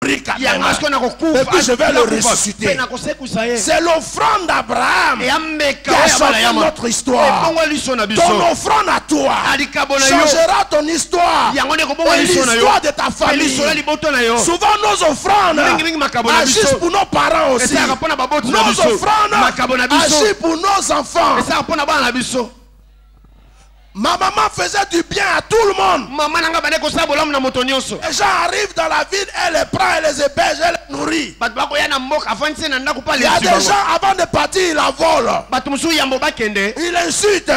mourir quand même. Et puis je vais le ressusciter. C'est l'offrande d'Abraham qui a changé notre histoire. Ton offrande à toi changera ton histoire et l'histoire de ta famille. Souvent nos offrandes agissent pour nos parents aussi. Nos offrandes agissent pour nos enfants. Ma maman faisait du bien à tout le monde. Les gens arrivent dans la ville, elle les prend, elle les héberge, elle les nourrit. Il y a des gens, avant de partir, ils la volent. Ils l'insultent.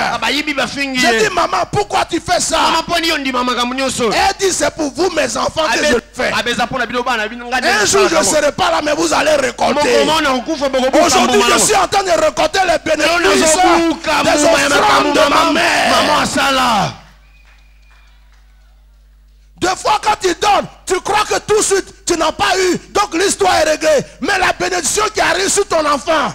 J'ai dit, maman, pourquoi tu fais ça? Elle dit, c'est pour vous, mes enfants, que je le fais. Un jour, je ne serai pas là, mais vous allez récolter. Aujourd'hui, je suis en train de récolter les bénéfices des offrandes de ma mère. Deux fois quand tu donnes, tu crois que tout de suite tu n'as pas eu, donc l'histoire est réglée. Mais la bénédiction qui arrive sur ton enfant,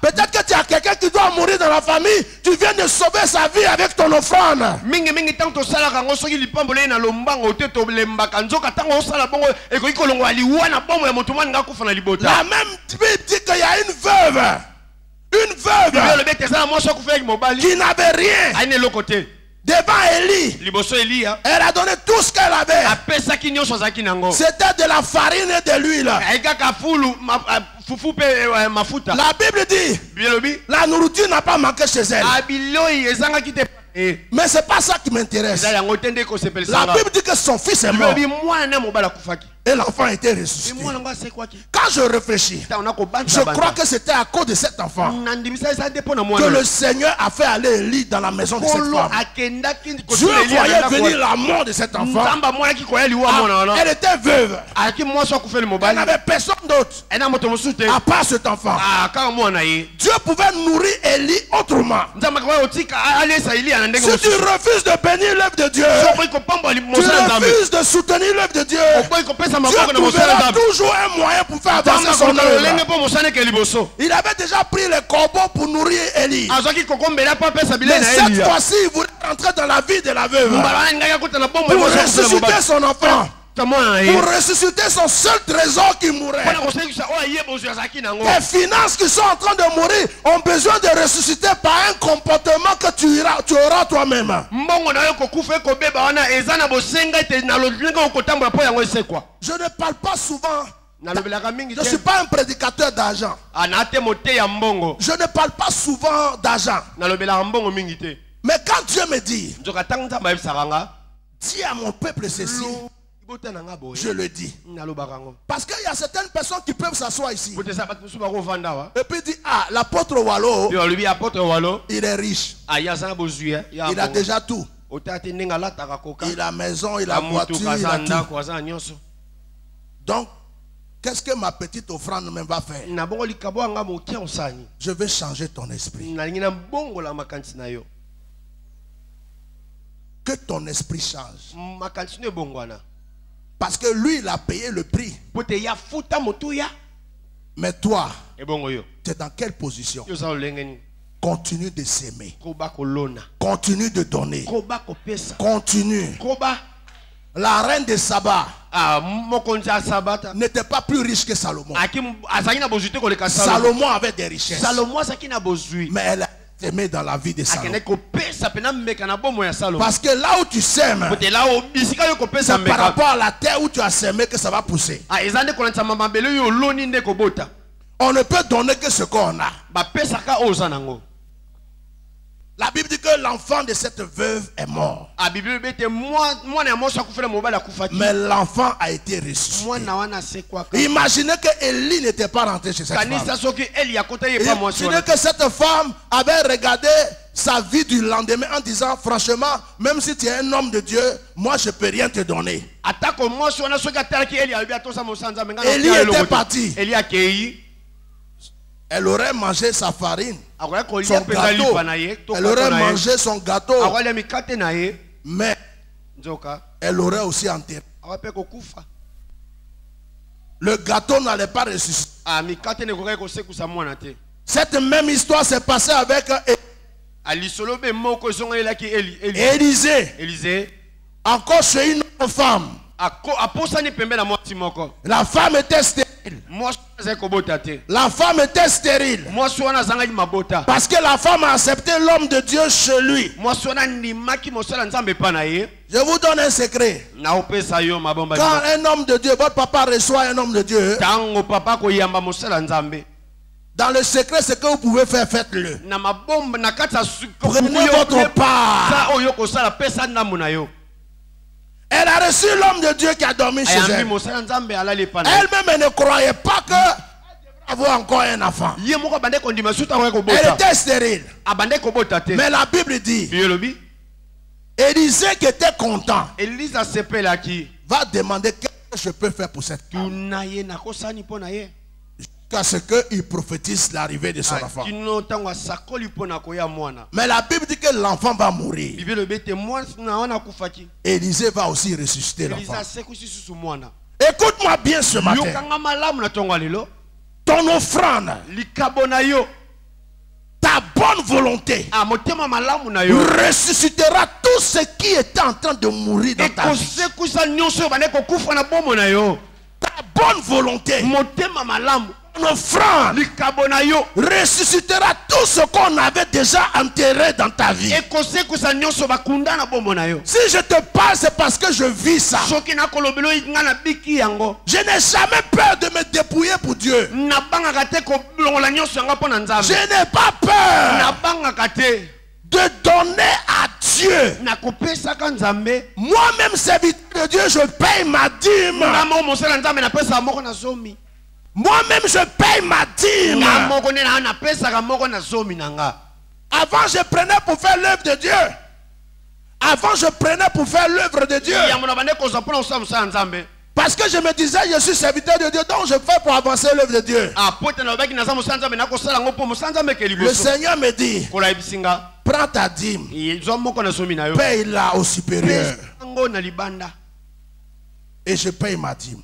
peut-être que tu as quelqu'un qui doit mourir dans la famille, tu viens de sauver sa vie avec ton offrande. La Bible dit qu'il y a une veuve qui n'avait rien devant Élie. Elle a donné tout ce qu'elle avait. C'était de la farine et de l'huile. La Bible dit la nourriture n'a pas manqué chez elle. Mais c'est pas ça qui m'intéresse. La Bible dit que son fils est mort et l'enfant a été ressuscité. Quand je réfléchis, je crois que c'était à cause de cet enfant que le Seigneur a fait aller Élie dans la maison de cette femme. Dieu voyait venir la mort de cet enfant. Elle était veuve. Elle n'avait personne d'autre à part cet enfant. Dieu pouvait nourrir Élie autrement. Si tu refuses de bénir l'œuvre de Dieu, tu refuses de soutenir l'œuvre de Dieu, Dieu trouvera toujours un moyen pour faire avancer son œuvre. Il avait déjà pris les corbeaux pour nourrir Élie. Mais cette fois-ci, il voulait entrer dans la vie de la veuve pour ressusciter son enfant. Pour ressusciter son seul trésor qui mourait. Les finances qui sont en train de mourir ont besoin de ressusciter par un comportement que tu auras toi-même. Je ne parle pas souvent. Je ne suis pas un prédicateur d'argent. Je ne parle pas souvent d'argent. Mais quand Dieu me dit, dis à mon peuple ceci, je le dis. Parce qu'il y a certaines personnes qui peuvent s'asseoir ici et puis dire, ah, l'apôtre Wallo, il est riche. Il a déjà tout. Il a maison, il a voiture, il a tout. Donc, qu'est-ce que ma petite offrande me va faire? Je vais changer ton esprit. Que ton esprit change. Parce que lui, il a payé le prix. Mais toi, tu es dans quelle position? Continue de s'aimer. Continue de donner. Continue. La reine de Saba n'était pas plus riche que Salomon. Salomon avait des richesses. Mais elle a aimé dans la vie de Salomon. Parce que là où tu sèmes, c'est par rapport à la terre où tu as sémé que ça va pousser. On ne peut donner que ce qu'on a. La Bible dit que l'enfant de cette veuve est mort. Mais l'enfant a été ressuscité. Imaginez que Élie n'était pas rentré chez cette femme. Imaginez que cette femme avait regardé sa vie du lendemain en disant, franchement, même si tu es un homme de Dieu, moi je ne peux rien te donner. Élie était parti. Elle aurait mangé sa farine, son gâteau. Elle aurait mangé son gâteau. Mais elle aurait aussi enterré. Le gâteau n'allait pas ressusciter. Cette même histoire s'est passée avec Élisée. Encore chez une autre femme. La femme était stérile. La femme était stérile. Parce que la femme a accepté l'homme de Dieu chez lui. Je vous donne un secret. Quand un homme de Dieu, votre papa reçoit un homme de Dieu, dans le secret, ce que vous pouvez faire, faites-le. Prenez votre part. Elle a reçu l'homme de Dieu qui a dormi chez elle. Elle-même ne croyait pas que avoir encore un enfant. Elle était stérile. Mais la Bible dit, Élisée qui était content va demander qu'est-ce que je peux faire pour cette femme. Jusqu'à ce qu'il prophétise l'arrivée de son enfant. Mais la Bible dit que l'enfant va mourir. Élisée va aussi ressusciter l'enfant. Écoute-moi bien ce matin. Ton offrande, ta bonne volonté ressuscitera tout ce qui est en train de mourir dans ta vie. Ta bonne volonté, ton offrande ressuscitera tout ce qu'on avait déjà enterré dans ta vie. Si je te parle, c'est parce que je vis ça. Je n'ai jamais peur de me dépouiller pour Dieu. Je n'ai pas peur de donner à Dieu. Moi-même, serviteur de Dieu, je paye ma dîme. Moi-même, je paye ma dîme. Avant, je prenais pour faire l'œuvre de Dieu. Avant, je prenais pour faire l'œuvre de Dieu. Parce que je me disais, je suis serviteur de Dieu, donc je fais pour avancer l'œuvre de Dieu. Le Seigneur me dit, prends ta dîme, paye-la au supérieur. Et je paye ma dîme.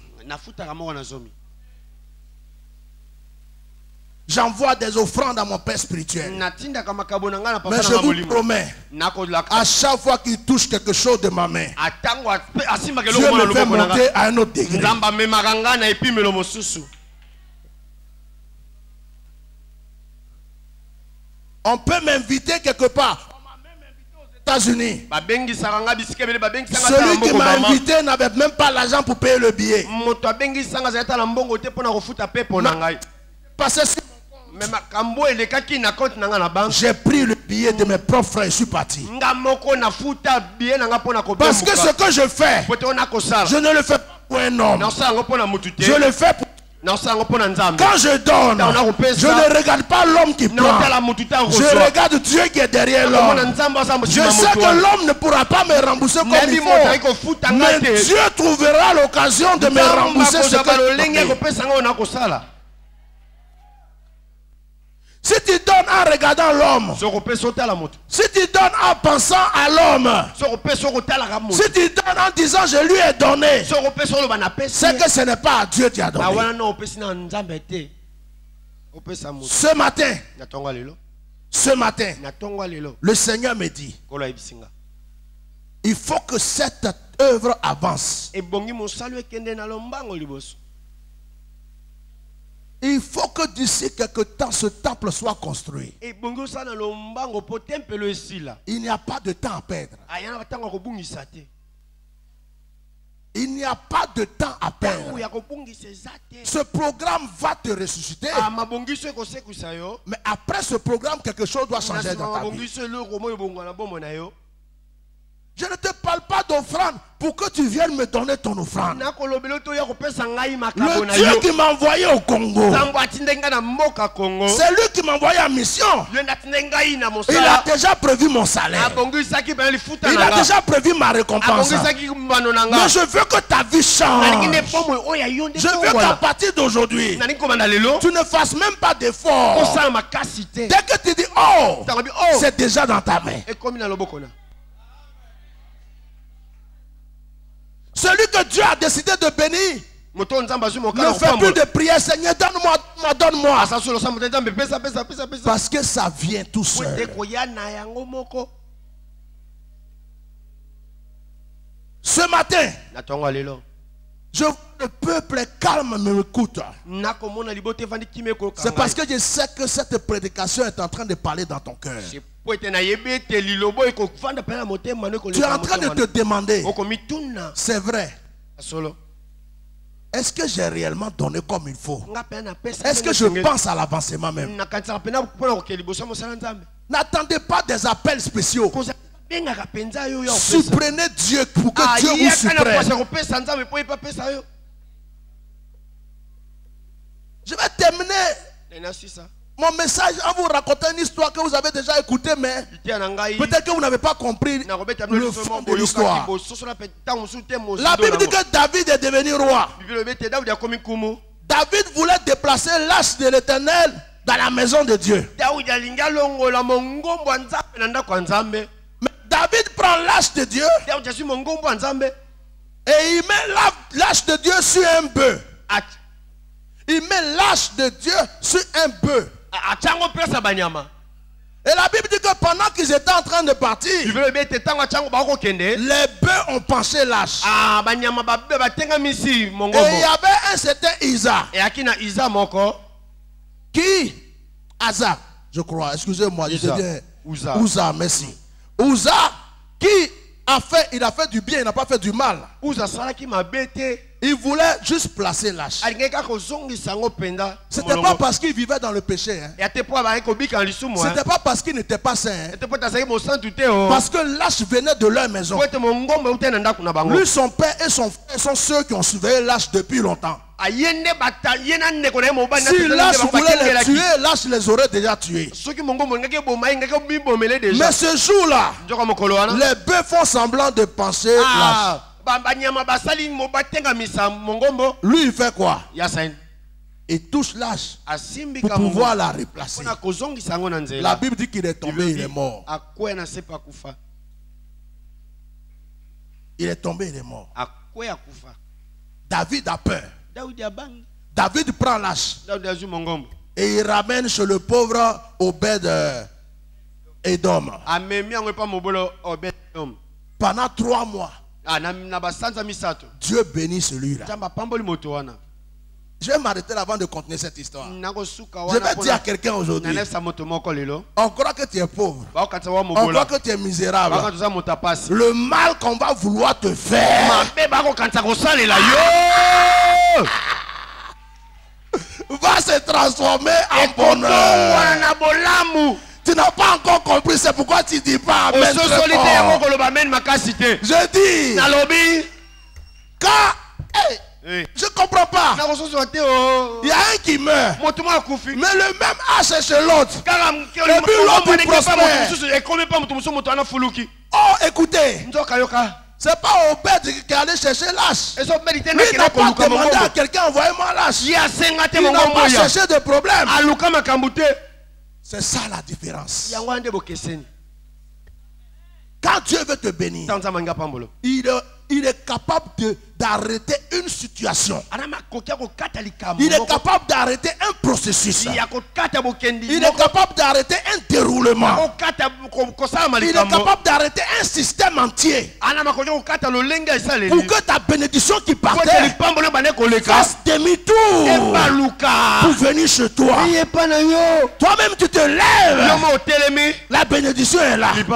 J'envoie des offrandes à mon Père spirituel. Mais je vous promets, à chaque fois qu'il touche quelque chose de ma main, Dieu me fait monter à un autre degré. On peut m'inviter quelque part. On m'a même invité aux États-Unis. Celui qui m'a invité n'avait même pas l'argent pour payer le billet. Parce que j'ai pris le billet de mes propres frères et je suis parti. Parce que ce que je fais, je ne le fais pas pour un homme. Je le fais pour... Quand je donne, je ne regarde pas l'homme qui prend. Je regarde Dieu qui est derrière l'homme. Je sais que l'homme ne pourra pas me rembourser comme il faut. Mais Dieu trouvera l'occasion de me rembourser ce que je... Si tu donnes en regardant l'homme, si tu donnes en pensant à l'homme, si tu donnes en disant je lui ai donné, c'est que ce n'est pas à Dieu qui a donné. Ce matin, le Seigneur me dit, il faut que cette œuvre avance. Il faut que d'ici quelque temps ce temple soit construit. Il n'y a pas de temps à perdre. Il n'y a pas de temps à perdre. Ce programme va te ressusciter. Mais après ce programme, quelque chose doit changer dans ta vie. Je ne te parle pas d'offrande pour que tu viennes me donner ton offrande. Le Dieu qui m'a envoyé au Congo, c'est lui qui m'a envoyé en mission. Il a déjà prévu mon salaire. Il a déjà prévu ma récompense. Mais je veux que ta vie change. Je veux qu'à partir d'aujourd'hui, tu ne fasses même pas d'effort. Dès que tu dis oh, c'est déjà dans ta main. Celui que Dieu a décidé de bénir ne fait plus de prière. Seigneur, donne-moi, donne-moi. Parce que ça vient tout seul. Ce matin, Le peuple est calme, mais m'écoute. C'est parce que je sais que cette prédication est en train de parler dans ton cœur. Tu es en train de te demander, c'est vrai, est-ce que j'ai réellement donné comme il faut? Est-ce que je pense à l'avancement même? N'attendez pas des appels spéciaux. Supprenez Dieu pour que Dieu vous supprenne. Je vais terminer mon message en vous racontant une histoire que vous avez déjà écoutée, mais peut-être que vous n'avez pas compris le fond de l'histoire. La Bible dit que David est devenu roi. David voulait déplacer l'arche de l'Éternel dans la maison de Dieu. Mais David prend l'arche de Dieu et il met l'arche de Dieu sur un bœuf. Il met l'arche de Dieu sur un bœuf. Et la Bible dit que pendant qu'ils étaient en train de partir, les bœufs ont penché l'arche. Et il y avait un certain Isa. Qui? Asa, je crois. Excusez-moi, je te dis Uza, merci. Uza, qui il a fait du bien, il n'a pas fait du mal. Il voulait juste placer l'arche. Ce n'était pas parce qu'il vivait dans le péché. Ce n'était pas parce qu'il n'était pas saint. Parce que l'arche venait de leur maison. Lui, son père et son frère sont ceux qui ont surveillé l'arche depuis longtemps. Si l'arche voulait les tuer, l'arche les aurait déjà tués. Mais ce jour-là, les bœufs font semblant de penser l'arche. Lui, il fait quoi? Il touche l'arche pour pouvoir la replacer. La Bible dit qu'il est tombé, il est mort. Il est tombé, il est mort. David a peur. David prend l'arche et il ramène chez le pauvre Obed-Edom. Pendant 3 mois, Dieu bénit celui-là. Je vais m'arrêter avant de continuer cette histoire. Je vais dire à quelqu'un aujourd'hui, on croit que tu es pauvre, on croit que tu es misérable. Le mal qu'on va vouloir te faire va se transformer en bonheur. Tu n'as pas encore compris, c'est pourquoi tu ne dis pas amen. Je dis, quand je ne comprends pas. Il y a un qui meurt, mais le même âge est chez l'autre. Et puis l'autre prospère. Oh, écoutez, c'est pas Obed qui est allé chercher l'âge. Il n'a pas demandé à quelqu'un, envoyez-moi l'âge. Il n'a pas cherché de problème. C'est ça la différence. Quand Dieu veut te bénir, il est capable d'arrêter une situation. Il est capable d'arrêter un processus. Il est capable d'arrêter un déroulement. Il est capable d'arrêter un système entier. Pour que ta bénédiction qui partait fasse demi-tour pour venir chez toi. Toi-même tu te lèves. La bénédiction est là. Tu dis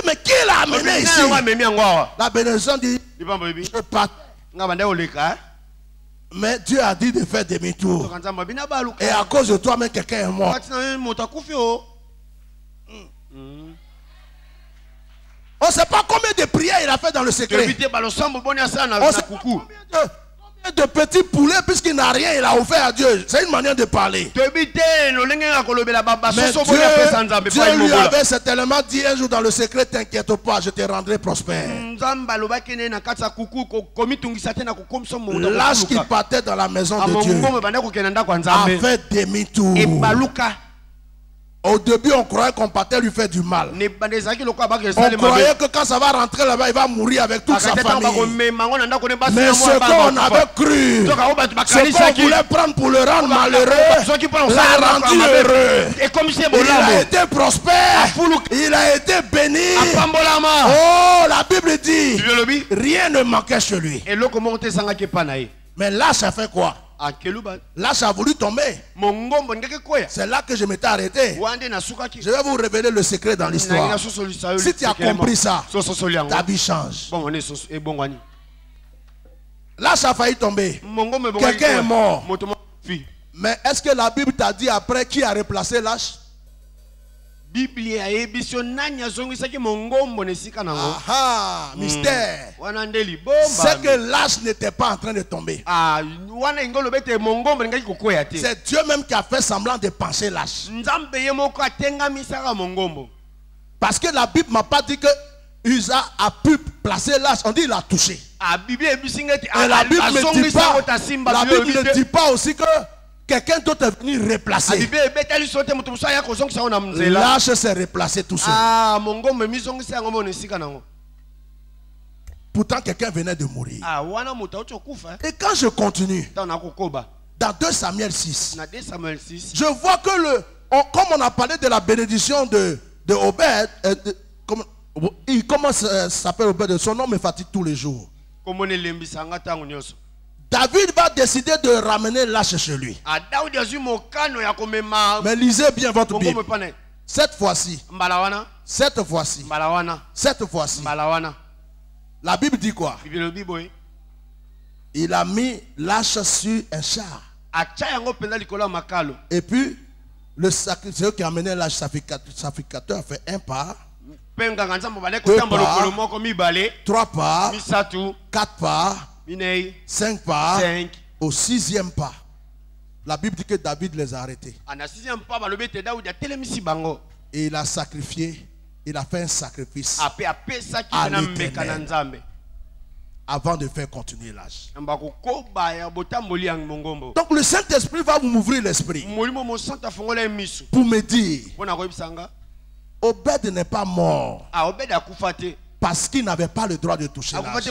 mais qui l'a amené ici? La bénédiction dit je pars. Mais Dieu a dit de faire demi-tour. Et à cause de toi, même quelqu'un est mort. On ne sait pas combien de prières il a fait dans le secret. On sait combien de petits poulets, puisqu'il n'a rien, il a offert à Dieu. C'est une manière de parler. Mais Dieu lui avait certainement dit un jour dans le secret, t'inquiète pas, je te rendrai prospère. L'âge qui partait dans la maison de Dieu a fait demi-tour. Au début, on croyait qu'on partait lui faire du mal. On croyait que quand ça va rentrer là-bas, il va mourir avec toute sa famille. Mais ce qu'on avait cru, ce qu'on voulait prendre pour le rendre malheureux, l'a rendu heureux. Il a été prospère. Il a été béni. Oh, la Bible dit, rien ne manquait chez lui. Mais là, ça fait quoi? Là, ça a voulu tomber. C'est là que je m'étais arrêté. Je vais vous révéler le secret dans l'histoire. Si tu as compris ça, ta vie change. Là, ça a failli tomber. Quelqu'un est mort. Mais est-ce que la Bible t'a dit après qui a replacé l'âge? Ah, mystère. C'est que l'âge n'était pas en train de tomber. C'est Dieu même qui a fait semblant de pencher l'âge. Parce que la Bible ne m'a pas dit que Uza a pu placer l'âge. On dit il a touché. Et la Bible ne dit pas aussi que quelqu'un d'autre est venu replacer. L'âge s'est replacé tout seul. Pourtant, quelqu'un venait de mourir. Et quand je continue, dans 2 Samuel 6, je vois que comme on a parlé de la bénédiction de Obed, comment s'appelle Obed? Son nom me fatigue tous les jours. David va décider de ramener l'âge chez lui. Mais lisez bien votre Bible. Cette fois-ci, la Bible dit quoi? Il a mis l'âge sur un char. Et puis, le sacrificateur qui a amené l'âge sacrificateur a fait 1 pas, 2 pas, 3 pas, 4 pas, 5 pas. Au 6e pas, la Bible dit que David les a arrêtés. Et il a sacrifié, il a fait un sacrifice à l'Éternel avant de faire continuer l'âge. Donc le Saint-Esprit va m'ouvrir l'esprit pour me dire, Obed n'est pas mort parce qu'il n'avait pas le droit de toucher l'âge.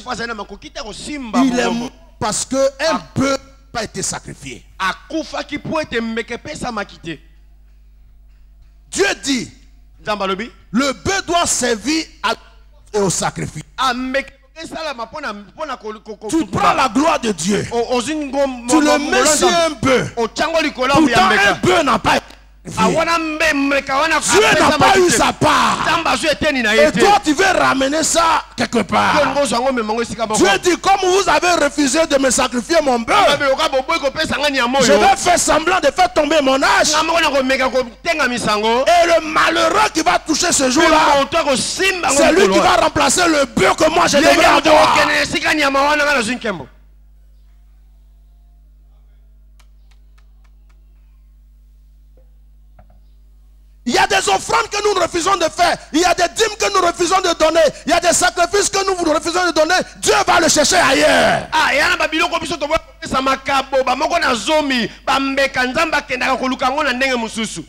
Il est mort parce qu'un bœuf n'a pas été sacrifié. Dieu dit, le bœuf doit servir au sacrifice. Tu prends la gloire de Dieu, tu le mets sur un bœuf. Pourtant un bœuf n'a pas été. Dieu n'a pas eu sa part. Et toi tu veux ramener ça quelque part. Dieu dit, comme vous avez refusé de me sacrifier mon bœuf, je vais faire semblant de faire tomber mon âge. Et le malheureux qui va toucher ce jour-là, c'est lui qui va remplacer le bœuf que moi je devais avoir. Il y a des offrandes que nous refusons de faire. Il y a des dîmes que nous refusons de donner. Il y a des sacrifices que nous refusons de donner. Dieu va le chercher ailleurs.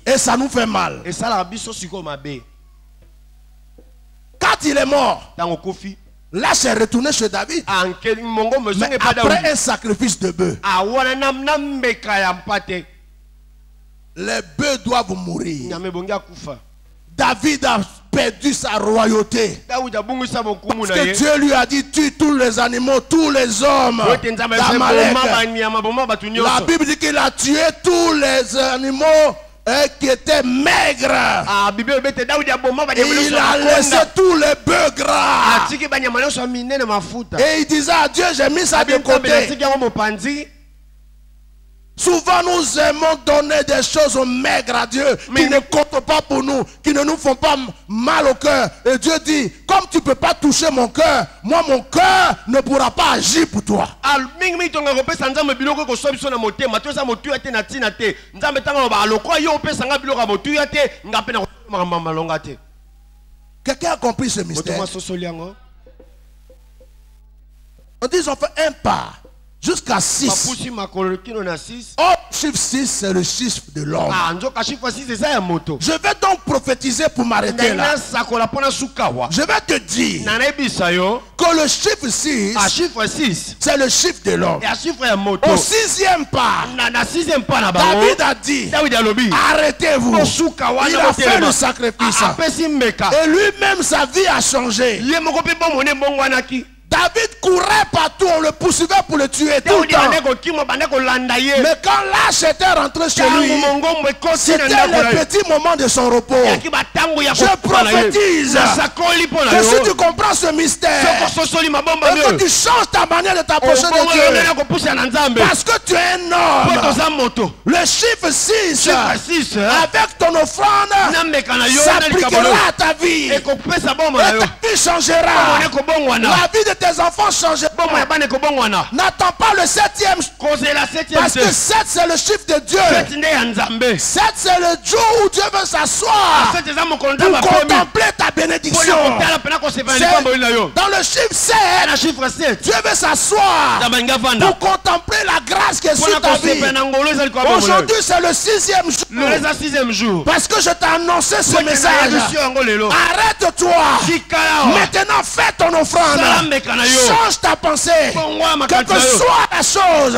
Et ça nous fait mal. Quand il est mort, là c'est retourné chez David. Mais après un sacrifice de bœuf. Les bœufs doivent mourir. David a perdu sa royauté. Parce que Dieu lui a dit, tue tous les animaux, tous les hommes d'Amalek. La Bible dit qu'il a tué tous les animaux qui étaient maigres. Et il a laissé tous les bœufs gras. Et il disait à Dieu, j'ai mis ça de côté. Souvent nous aimons donner des choses maigres à Dieu qui ne comptent pas pour nous, qui ne nous font pas mal au cœur. Et Dieu dit, comme tu ne peux pas toucher mon cœur, moi mon cœur ne pourra pas agir pour toi. Quelqu'un a compris ce mystère? On dit ils ont fait 1 pas jusqu'à 6. Oh, chiffre 6, c'est le chiffre de l'homme. Je vais donc prophétiser pour m'arrêter là. Je vais te dire que le chiffre 6, c'est le chiffre de l'homme. Au 6e pas, David a dit, arrêtez-vous. Il a fait le sacrifice. Et lui-même, sa vie a changé. David courait partout, on le poursuivait pour le tuer tout le temps. Mais quand l'âge était rentré chez lui, c'était le petit moment de son repos. Je prophétise que si tu comprends ce mystère et que tu changes ta manière de t'approcher de Dieu, parce que tu es un homme, le chiffre 6 avec ton offrande s'appliquera à ta vie et ta vie changera. La vie de tes enfants changera. N'attends pas le 7e, parce que 7 c'est le chiffre de Dieu. 7 c'est le jour où Dieu veut s'asseoir pour contempler ta bénédiction. Dans le chiffre 7, Dieu veut s'asseoir pour contempler la grâce qui est sur ta vie. Aujourd'hui c'est le 6e jour. Parce que je t'ai annoncé ce message. Arrête-toi. Maintenant fais ton offrande. Change ta pensée. Quelle que soit la chose.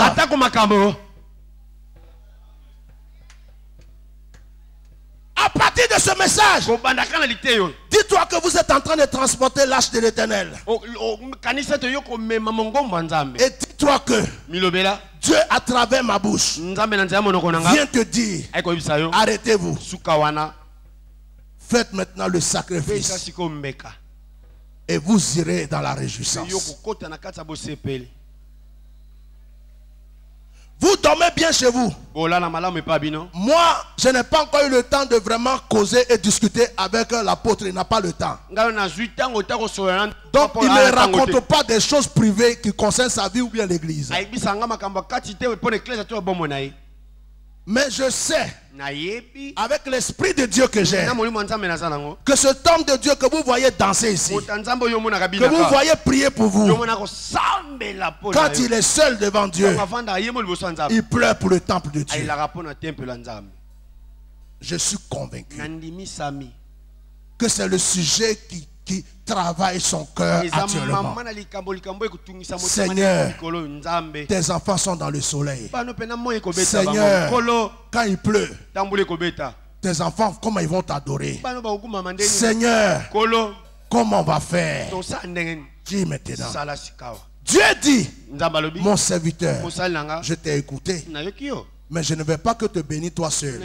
À partir de ce message, dis-toi que vous êtes en train de transporter l'arche de l'Éternel. Et dis-toi que Dieu, à travers ma bouche, vient te dire, arrêtez-vous. Faites maintenant le sacrifice. Et vous irez dans la réjouissance. Vous dormez bien chez vous. Moi, je n'ai pas encore eu le temps de vraiment causer et discuter avec l'apôtre. Il n'a pas le temps. Donc, il ne raconte pas des choses privées qui concernent sa vie ou bien l'église. Mais je sais, avec l'esprit de Dieu que j'ai, que cet homme de Dieu que vous voyez danser ici, que vous voyez prier pour vous, quand il est seul devant Dieu, il pleure pour le temple de Dieu. Je suis convaincu que c'est le sujet qui travaille son cœur actuellement. Seigneur, tes enfants sont dans le soleil. Seigneur, quand il pleut, tes enfants, comment ils vont t'adorer? Seigneur, comment on va faire? Dis maintenant. Dieu dit, mon serviteur, je t'ai écouté, mais je ne vais pas que te bénir toi seul.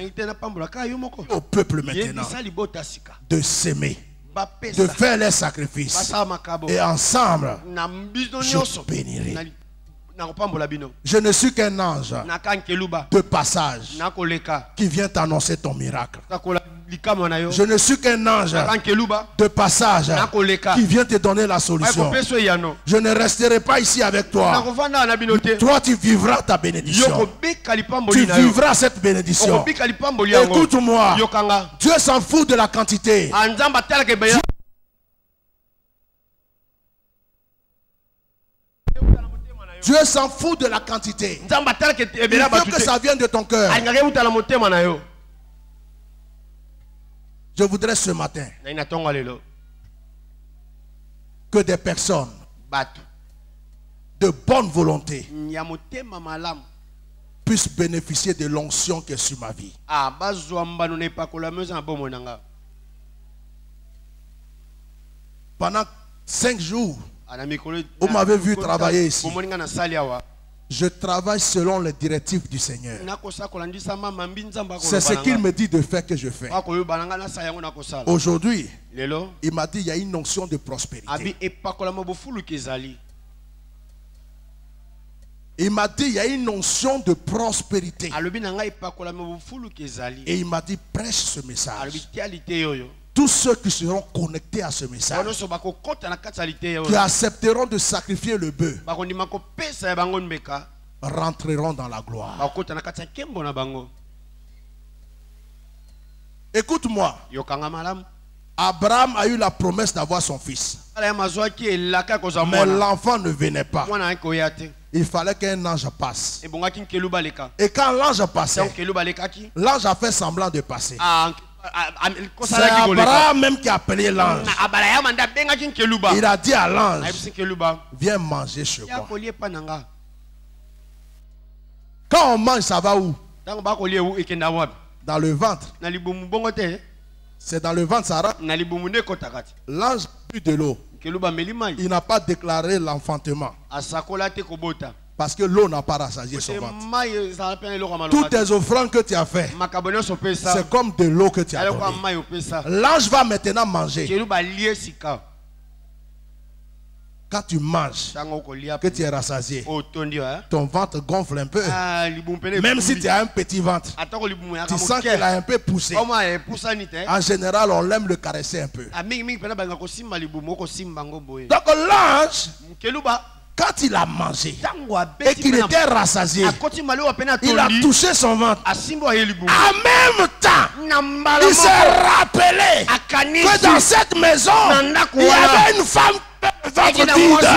Au peuple maintenant de s'aimer, de faire les sacrifices, et ensemble je bénirai. Je ne suis qu'un ange de passage qui vient t'annoncer ton miracle. Je ne suis qu'un ange de passage qui vient te donner la solution. Je ne resterai pas ici avec toi. Toi, tu vivras ta bénédiction. Tu vivras cette bénédiction. Écoute-moi. Dieu s'en fout de la quantité. Dieu s'en fout de la quantité. Il veut que ça vienne de ton cœur. Je voudrais ce matin que des personnes de bonne volonté puissent bénéficier de l'onction qui est sur ma vie. Pendant 5 jours, vous m'avez vu travailler ici. Je travaille selon les directives du Seigneur. C'est ce qu'il me dit de faire que je fais. Aujourd'hui, il m'a dit il y a une notion de prospérité. Il m'a dit il y a une notion de prospérité. Et il m'a dit prêche ce message. Tous ceux qui seront connectés à ce message, qui accepteront de sacrifier le bœuf, rentreront dans la gloire. Écoute-moi. Abraham a eu la promesse d'avoir son fils. Mais l'enfant ne venait pas. Il fallait qu'un ange passe. Et quand l'ange passait, l'ange a fait semblant de passer. C'est Abraham même qui a appelé l'ange. Il a dit à l'ange, viens manger chez moi. Quand on mange, ça va où? Dans le ventre. C'est dans le ventre, ça rentre. L'ange a bu de l'eau. Il n'a pas déclaré l'enfantement. Parce que l'eau n'a pas rassasié son ventre. Toutes tes offrandes que tu as fait, c'est comme de l'eau que tu as donné. L'ange va maintenant manger. Quand tu manges, que tu es rassasié, ton ventre gonfle un peu. Même si tu as un petit ventre, tu sens qu'il a un peu poussé. En général, on l'aime le caresser un peu. Donc l'ange, quand il a mangé et qu'il était rassasié, il a touché son ventre. En même temps, il s'est rappelé que dans cette maison, il y avait une femme ventre vide.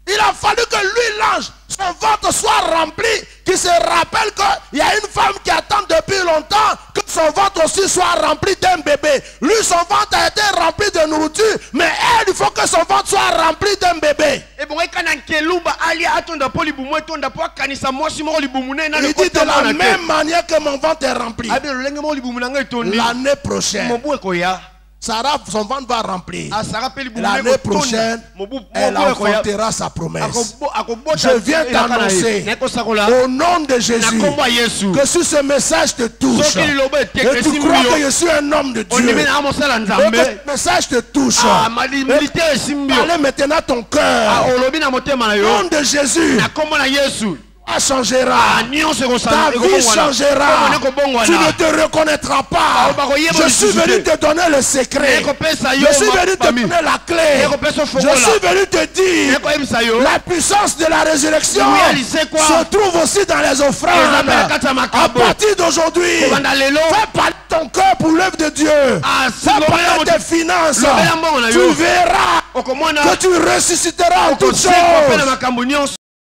Il a fallu que lui, l'ange, son ventre soit rempli, qu'il se rappelle qu'il y a une femme qui attend depuis longtemps que son ventre aussi soit rempli d'un bébé. Lui, son ventre a été rempli de nourriture, mais elle, il faut que son ventre soit rempli d'un bébé. Il dit de la même manière que mon ventre est rempli. L'année prochaine, Sarah, son ventre va remplir. L'année prochaine, elle enfantera sa promesse. Je viens t'annoncer au nom de Jésus que si ce message te touche et tu crois que je suis un homme de Dieu, et que ce message te touche, allez maintenant ton cœur. Au nom de Jésus, changera, ta vie changera, tu ne te reconnaîtras pas. Je suis venu te donner le secret, je suis venu te donner la clé, je suis venu te dire la puissance de la résurrection se trouve aussi dans les offrandes. À partir d'aujourd'hui, fais parler ton cœur pour l'œuvre de Dieu, fais parler tes finances, tu verras que tu ressusciteras en toutes choses.